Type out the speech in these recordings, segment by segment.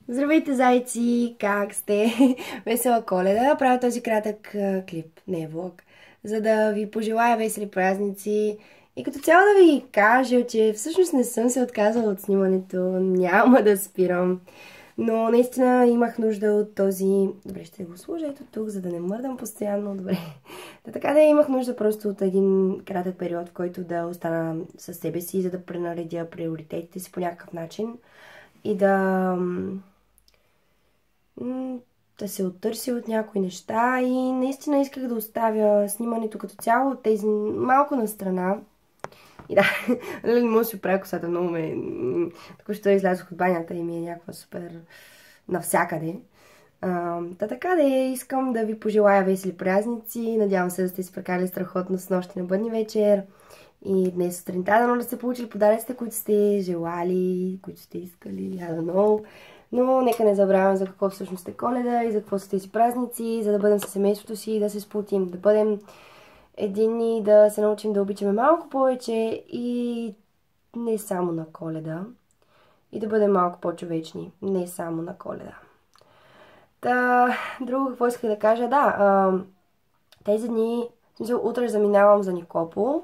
Здравейте, зайци! Как сте? Весела Коледа! Правя този кратък клип, не влог, за да ви пожелая весели празници и като цяло да ви кажа, че всъщност не съм се отказала от снимането, няма да спирам. Но наистина имах нужда от този... Добре, ще го сложа ето тук, за да не мърдам постоянно. Добре. Така да имах нужда просто от един кратък период, в който да остана със себе си, за да пренаредя приоритетите си по някакъв начин и да се оттърси от някои неща и наистина исках да оставя снимането като цяло тези малко на страна. И да, не мога да си оправя косата, много ме... Току-що излязох от банята и ми е някаква супер навсякъде. Така да искам да ви пожелая весели празници. Надявам се да сте си прекарали страхотно с нощи на бъдни вечер. И днес сутринта дано да сте получили подаръците, които сте желали, които сте искали, I don't know. Но нека не забравяме за какво всъщност е Коледа и за какво са тези празници, за да бъдем със семейството си и да се сплотим, да бъдем единни, да се научим да обичаме малко повече и не само на Коледа. И да бъдем малко по-човечни, не само на Коледа. Друго какво исках да кажа? Тези дни, в смисъл, утре заминавам за Никопол,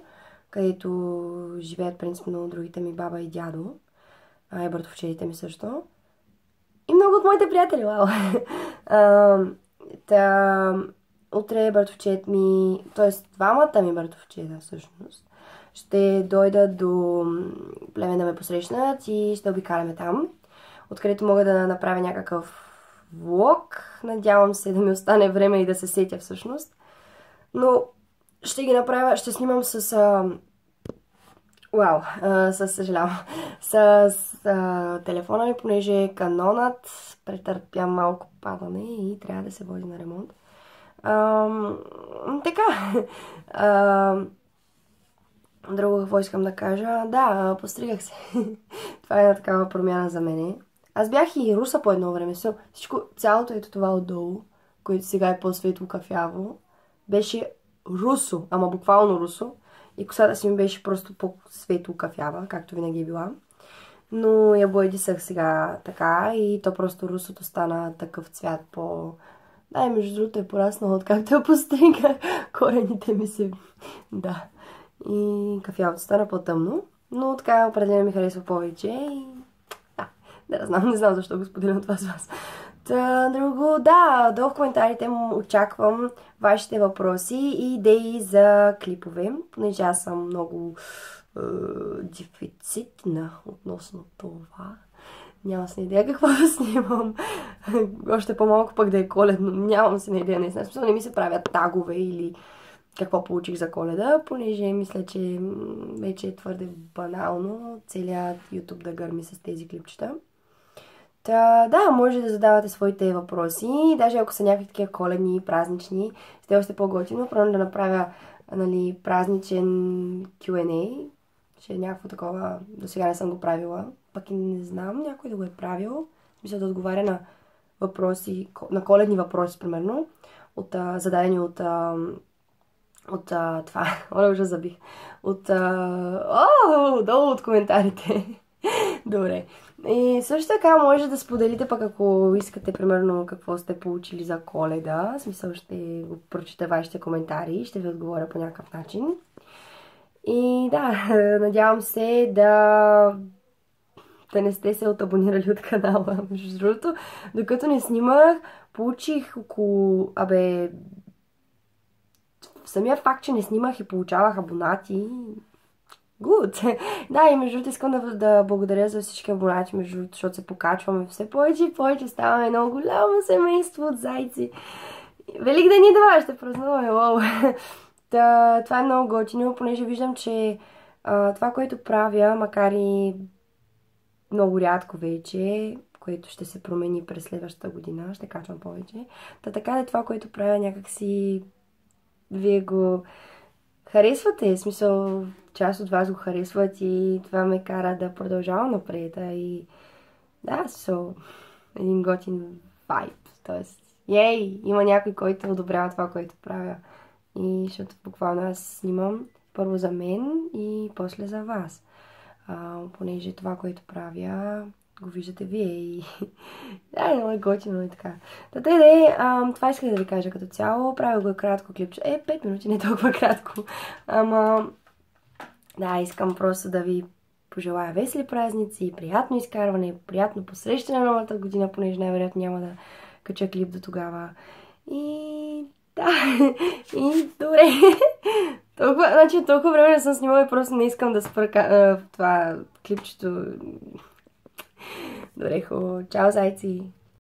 където живеят принципно другите ми баба и дядо, и братовчедите ми също. И много от моите приятели, вау! Утре братовчет ми, т.е. двамата ми братовчеда всъщност, ще дойдат до племе да ме посрещнат и ще обикаляме там, откъдето мога да направя някакъв влог. Надявам се да ми остане време и да се сетя всъщност. Но ще ги направя, ще снимам с... съжалявам. С телефона ми, понеже канонът претърпя малко падане и трябва да се води на ремонт. Така. Друго какво искам да кажа? Да, постригах се. Това е една такава промяна за мене. Аз бях и руса по едно време. Всичко, цялото ето това отдолу, което сега е по-светло кафяво, беше русо, ама буквално русо. И косата си ми беше просто по-светло кафява, както винаги е била. Но я боядисах сега така и то просто русото стана такъв цвят по... Да, и между другото е пораснало, откакто я пострига. Корените ми се... Да. И кафявото стана по-тъмно. Но така определено ми харесва повече и... Не знам защо го споделям това с вас. Друго, долу в коментарите очаквам вашите въпроси и идеи за клипове, понеже аз съм много дефицитна относно това. Нямам си идея какво да снимам. Още по-малко пък да е коледно. Нямам си идея, не знам. Не ми се правят тагове или какво получих за Коледа, понеже мисля, че вече е твърде банално целият YouTube да гърми с тези клипчета. Може да задавате своите въпроси, даже ако са някакви такива коледни, празнични, сте още по-готино, просто да направя празничен Q&A, ще е някакво такова, до сега не съм го правила, пък и не знам някой да го е правил, мисля да отговаря на въпроси, на коледни въпроси, примерно, зададени от това, уже забих, долу от коментарите. Добре. И също така може да споделите пък ако искате, примерно, какво сте получили за Коледа. В смисъл ще го прочета вашите коментари и ще ви отговоря по някакъв начин. И надявам се да не сте се отабонирали от канала. Между другото, докато не снимах, получих около... Самия факт, че не снимах и получавах абонати... Good! И между другото искам да благодаря за всички абонати, между другото, защото се покачваме все повече и повече, ставаме едно голямо семейство от зайци. Великден идва, ще празнуваме, уау! Това е много готино, понеже виждам, че това, което правя, макар и много рядко вече, което ще се промени през следващата година, ще качвам повече. Така това, което правя, някакси вие го харесвате, в смисъл част от вас го харесват и това ме кара да продължавам напред. И един готин вайб. Тоест, има някой, който одобрява това, което правя. И защото буквално аз снимам първо за мен и после за вас. Понеже това, което правя, го виждате вие и да, много е готино и така. Това исках да ви кажа като цяло. Правя го кратко клипче. 5 минути, не толкова кратко. Ама, да, искам просто да ви пожелая весели празници, приятно изкарване, приятно посрещане на новата година, понеже най-вероятно няма да кача клип до тогава. И да, и добре. Толкова време не съм снимала и просто не искам да спра това клипчето. Добре, хубаво. Чао, зайци!